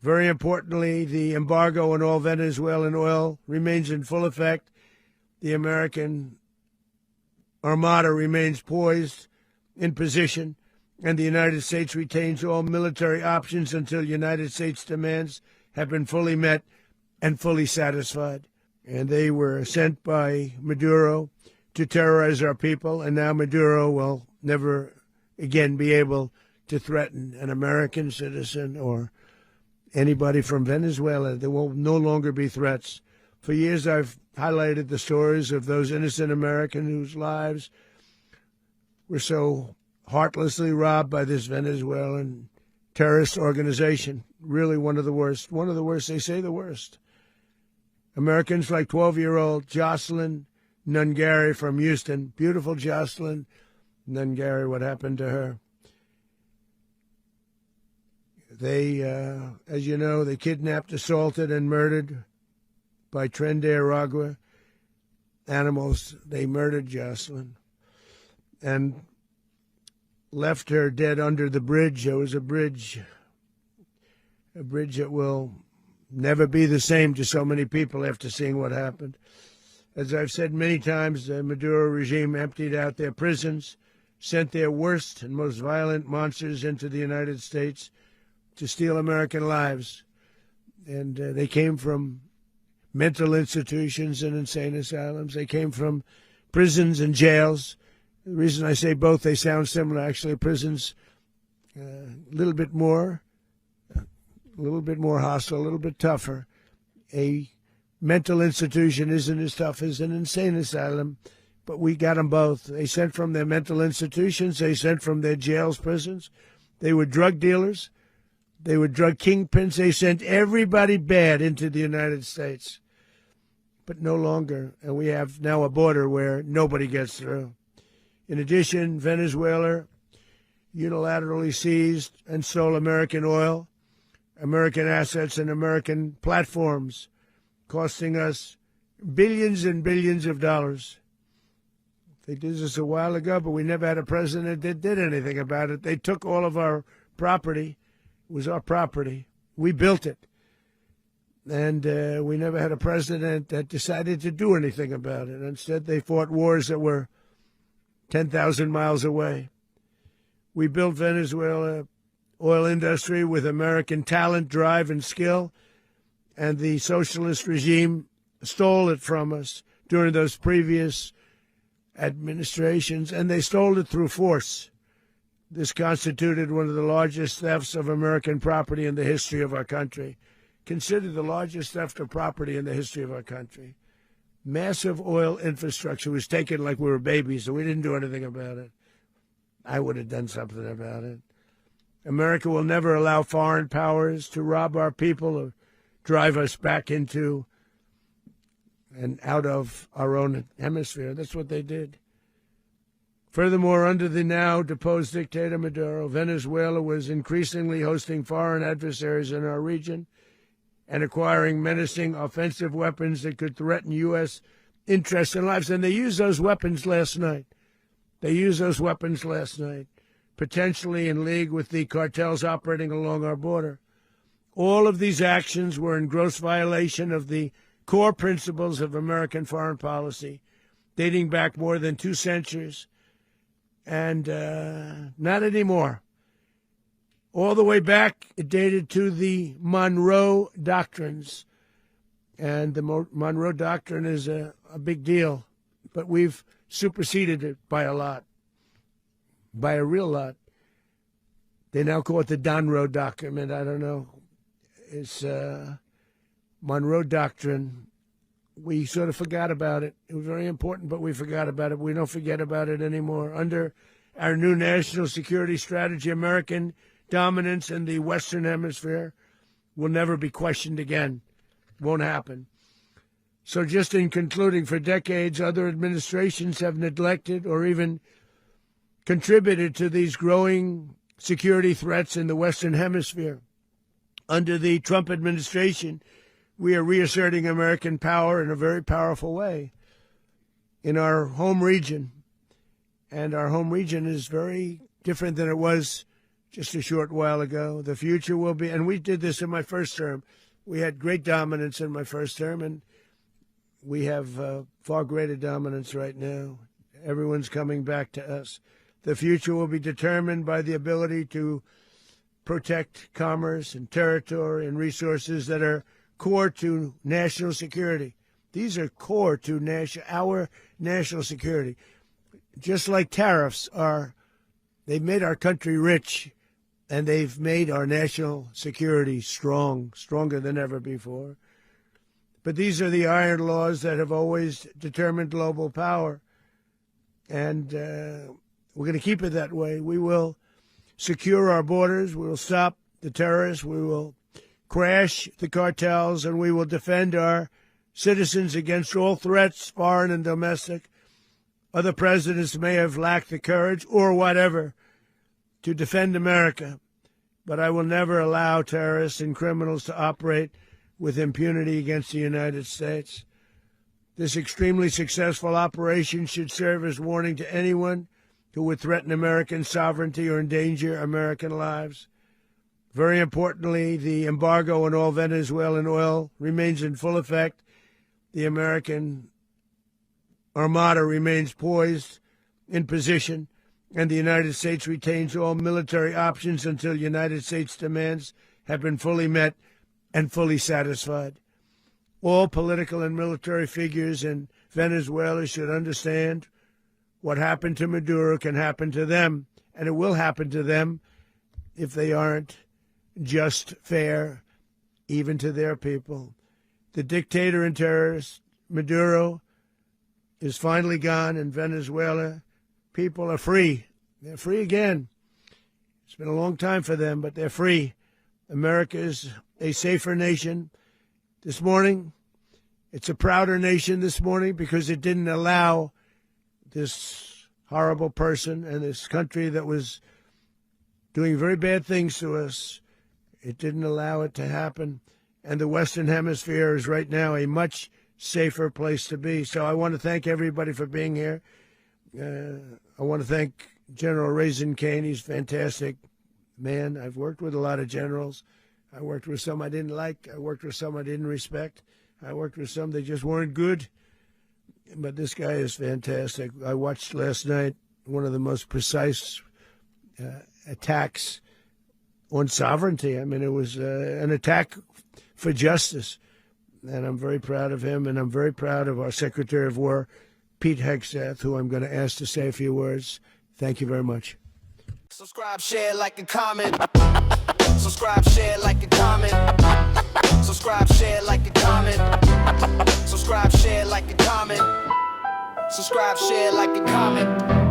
Very importantly, the embargo on all Venezuelan oil remains in full effect. The American armada remains poised in position, and the United States retains all military options until United States demands have been fully met and fully satisfied. And they were sent by Maduro to terrorize our people, and now Maduro will never again be able to threaten an American citizen or anybody from Venezuela. There will no longer be threats. For years, I've highlighted the stories of those innocent Americans whose lives were so heartlessly robbed by this Venezuelan terrorist organization. Really one of the worst. One of the worst. They say the worst. Americans like 12-year-old Jocelyn Nungari from Houston. Beautiful Jocelyn Nungari. What happened to her? They, as you know, they kidnapped, assaulted, and murdered by Tren de Aragua animals. They murdered Jocelyn and left her dead under the bridge. There was a bridge that will never be the same to so many people after seeing what happened. As I've said many times, the Maduro regime emptied out their prisons, sent their worst and most violent monsters into the United States to steal American lives. And they came from mental institutions and insane asylums. They came from prisons and jails. The reason I say both, they sound similar. Actually, prisons a little bit more hostile, a little bit tougher. A mental institution isn't as tough as an insane asylum, but we got them both. They sent from their mental institutions. They sent from their jails, prisons. They were drug dealers. They were drug kingpins. They sent everybody bad into the United States, but no longer. And we have now a border where nobody gets through. In addition, Venezuela unilaterally seized and stole American oil, American assets, and American platforms, costing us billions and billions of dollars. They did this a while ago, but we never had a president that did anything about it. They took all of our property. It was our property. We built it. And we never had a president that decided to do anything about it. Instead, they fought wars that were 10,000 miles away. We built Venezuela oil industry with American talent, drive, and skill, and the socialist regime stole it from us during those previous administrations, and they stole it through force. This constituted one of the largest thefts of American property in the history of our country. Considered the largest theft of property in the history of our country. Massive oil infrastructure was taken like we were babies, and we didn't do anything about it. I would have done something about it. America will never allow foreign powers to rob our people or drive us back into and out of our own hemisphere. That's what they did. Furthermore, under the now deposed dictator Maduro, Venezuela was increasingly hosting foreign adversaries in our region and acquiring menacing offensive weapons that could threaten U.S. interests and lives. And they used those weapons last night. Potentially in league with the cartels operating along our border. All of these actions were in gross violation of the core principles of American foreign policy, dating back more than 2 centuries. And not anymore. All the way back, it dated to the Monroe Doctrines. And the Monroe Doctrine is a big deal. But we've superseded it by a lot. By a real lot. They now call it the Donroe Document. I don't know. It's Monroe Doctrine. We sort of forgot about it. It was very important, but we forgot about it. We don't forget about it anymore. Under our new national security strategy, American dominance in the Western Hemisphere will never be questioned again. Won't happen. So just in concluding, for decades, other administrations have neglected or even contributed to these growing security threats in the Western Hemisphere. Under the Trump administration, we are reasserting American power in a very powerful way in our home region. And our home region is very different than it was just a short while ago. The future will be, and we did this in my first term. We had great dominance in my first term, and we have far greater dominance right now. Everyone's coming back to us. The future will be determined by the ability to protect commerce and territory and resources that are core to national security. These are core to our national security. Just like tariffs are, they've made our country rich, and they've made our national security stronger than ever before. But these are the iron laws that have always determined global power. And we're going to keep it that way. We will secure our borders. We will stop the terrorists. We will crash the cartels, and we will defend our citizens against all threats, foreign and domestic. Other presidents may have lacked the courage or whatever to defend America, but I will never allow terrorists and criminals to operate with impunity against the United States. This extremely successful operation should serve as warning to anyone who would threaten American sovereignty or endanger American lives. Very importantly, the embargo on all Venezuelan oil remains in full effect. The American armada remains poised in position, and the United States retains all military options until United States demands have been fully met and fully satisfied. All political and military figures in Venezuela should understand what happened to Maduro can happen to them, and it will happen to them if they aren't just fair, even to their people. The dictator and terrorist, Maduro, is finally gone, and Venezuela people are free. They're free again. It's been a long time for them, but they're free. America is a safer nation. This morning, it's a prouder nation this morning because it didn't allow this horrible person and this country that was doing very bad things to us. It didn't allow it to happen. And the Western Hemisphere is right now a much safer place to be. So I want to thank everybody for being here. I want to thank General Raisin Kane. He's a fantastic man. I've worked with a lot of generals. I worked with some I didn't like. I worked with some I didn't respect. I worked with some that just weren't good. But this guy is fantastic. I watched last night one of the most precise attacks on sovereignty. I mean, it was an attack for justice. And I'm very proud of him, and I'm very proud of our Secretary of War, Pete Hegseth, who I'm going to ask to say a few words. Thank you very much. Subscribe, share, like, and comment. Subscribe, share, like, and comment. Subscribe, share, like, and comment. Subscribe, share, like, and comment. Subscribe, share, like, and comment.